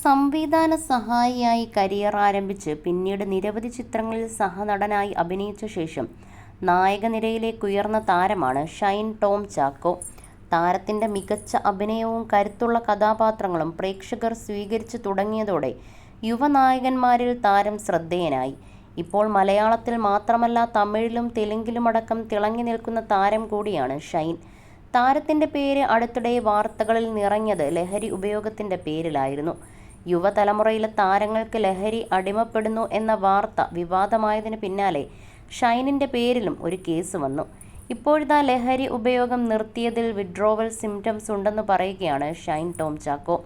സംവിധാന സഹായിയായി കരിയർ ആരംഭിച്ച് പിന്നീട് നിരവധി ചിത്രങ്ങളിൽ സഹനടനായി അഭിനയിച്ച ശേഷം നായകനിരയിലേക്ക് ഉയർന്ന താരമാണ് ഷൈൻ ടോം ചാക്കോ. താരത്തിൻ്റെ മികച്ച അഭിനയവും കരുത്തുള്ള കഥാപാത്രങ്ങളും പ്രേക്ഷകർ സ്വീകരിച്ചു തുടങ്ങിയതോടെ യുവനായകന്മാരിൽ താരം ശ്രദ്ധേയനായി. ഇപ്പോൾ മലയാളത്തിൽ മാത്രമല്ല തമിഴിലും തെലുങ്കിലുമടക്കം തിളങ്ങി നിൽക്കുന്ന താരം കൂടിയാണ് ഷൈൻ. താരത്തിൻ്റെ പേര് അടുത്തിടെ വാർത്തകളിൽ നിറഞ്ഞത് ലഹരി ഉപയോഗത്തിൻ്റെ പേരിലായിരുന്നു. യുവതലമുറയിലെ താരങ്ങൾക്ക് ലഹരി അടിമപ്പെടുന്നു എന്ന വാർത്ത വിവാദമായതിന് പിന്നാലെ ഷൈനിൻ്റെ പേരിലും ഒരു കേസ് വന്നു. ഇപ്പോഴിതാ ലഹരി ഉപയോഗം നിർത്തിയതിൽ വിഡ്രോവൽ സിംറ്റംസ് ഉണ്ടെന്ന് പറയുകയാണ് ഷൈൻ ടോം ചാക്കോ.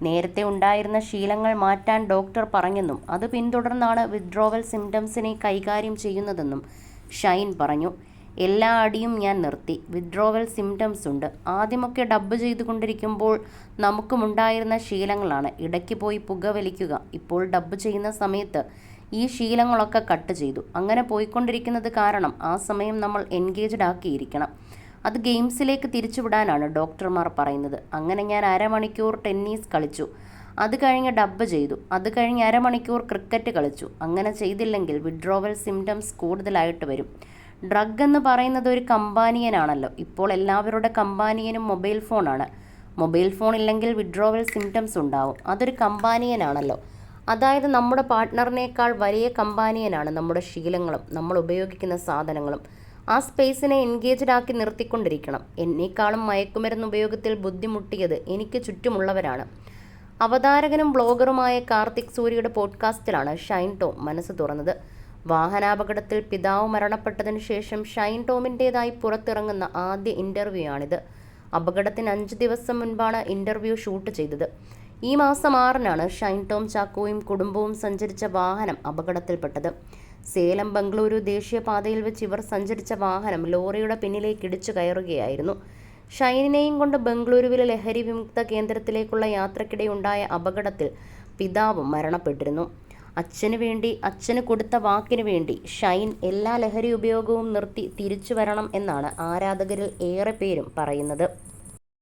നേരത്തെ ഉണ്ടായിരുന്ന ശീലങ്ങൾ മാറ്റാൻ ഡോക്ടർ പറഞ്ഞെന്നും അത് പിന്തുടർന്നാണ് വിഡ്രോവൽ സിംറ്റംസിനെ കൈകാര്യം ചെയ്യുന്നതെന്നും ഷൈൻ പറഞ്ഞു. എല്ലാ അടിയും ഞാൻ നിർത്തി. വിഡ്രോവൽ സിംറ്റംസ് ഉണ്ട്. ആദ്യമൊക്കെ ഡബ്ബ് ചെയ്തുകൊണ്ടിരിക്കുമ്പോൾ നമുക്കുമുണ്ടായിരുന്ന ശീലങ്ങളാണ്. ഇടയ്ക്ക് പോയി പുകവലിക്കുക. ഇപ്പോൾ ഡബ്ബ് ചെയ്യുന്ന സമയത്ത് ഈ ശീലങ്ങളൊക്കെ കട്ട് ചെയ്തു. അങ്ങനെ പോയിക്കൊണ്ടിരിക്കുന്നത് കാരണം ആ സമയം നമ്മൾ എൻഗേജ്ഡ് ആക്കിയിരിക്കണം. അത് ഗെയിംസിലേക്ക് തിരിച്ചുവിടാനാണ് ഡോക്ടർമാർ പറയുന്നത്. അങ്ങനെ ഞാൻ അരമണിക്കൂർ ടെന്നീസ് കളിച്ചു. അത് കഴിഞ്ഞ് ഡബ്ബ് ചെയ്തു. അത് കഴിഞ്ഞ് അരമണിക്കൂർ ക്രിക്കറ്റ് കളിച്ചു. അങ്ങനെ ചെയ്തില്ലെങ്കിൽ വിഡ്രോവൽ സിംറ്റംസ് കൂടുതലായിട്ട് വരും. ഡ്രഗ് എന്ന് പറയുന്നത് ഒരു കമ്പാനിയനാണല്ലോ. ഇപ്പോൾ എല്ലാവരുടെ കമ്പാനിയനും മൊബൈൽ ഫോണാണ്. മൊബൈൽ ഫോൺ ഇല്ലെങ്കിൽ വിഡ്രോവൽ സിംറ്റംസ് ഉണ്ടാവും. അതൊരു കമ്പാനിയനാണല്ലോ. അതായത് നമ്മുടെ പാർട്ട്ണറിനേക്കാൾ വലിയ കമ്പാനിയനാണ് നമ്മുടെ ശീലങ്ങളും നമ്മൾ ഉപയോഗിക്കുന്ന സാധനങ്ങളും. ആ സ്പേസിനെ എൻഗേജ്ഡ് ആക്കി നിർത്തിക്കൊണ്ടിരിക്കണം. എന്നേക്കാളും മയക്കുമരുന്ന് ഉപയോഗത്തിൽ ബുദ്ധിമുട്ടിയത് എനിക്ക് ചുറ്റുമുള്ളവരാണ്. അവതാരകനും ബ്ലോഗറുമായ കാർത്തിക് സൂര്യയുടെ പോഡ്കാസ്റ്റിലാണ് ഷൈൻ ടോം മനസ്സ് തുറന്നത്. വാഹനാപകടത്തിൽ പിതാവ് മരണപ്പെട്ടതിന് ശേഷം ഷൈൻ ടോമിൻ്റേതായി പുറത്തിറങ്ങുന്ന ആദ്യ ഇൻ്റർവ്യൂ ആണിത്. അപകടത്തിന് 5 ദിവസം മുൻപാണ് ഇൻ്റർവ്യൂ ഷൂട്ട് ചെയ്തത്. ഈ മാസം 6-നാണ് ഷൈൻ ടോം ചാക്കോയും കുടുംബവും സഞ്ചരിച്ച വാഹനം അപകടത്തിൽപ്പെട്ടത്. സേലം ബംഗളൂരു ദേശീയപാതയിൽ വെച്ച് ഇവർ സഞ്ചരിച്ച വാഹനം ലോറിയുടെ പിന്നിലേക്ക് ഇടിച്ചു കയറുകയായിരുന്നു. ഷൈനിനെയും കൊണ്ട് ബംഗളൂരുവിലെ ലഹരി വിമുക്ത കേന്ദ്രത്തിലേക്കുള്ള യാത്രക്കിടെ ഉണ്ടായ അപകടത്തിൽ പിതാവും മരണപ്പെട്ടിരുന്നു. അച്ഛന് കൊടുത്ത വാക്കിനു വേണ്ടി ഷൈൻ എല്ലാ ലഹരി ഉപയോഗവും നിർത്തി തിരിച്ചു വരണം എന്നാണ് ആരാധകരിൽ ഏറെ പേരും പറയുന്നത്.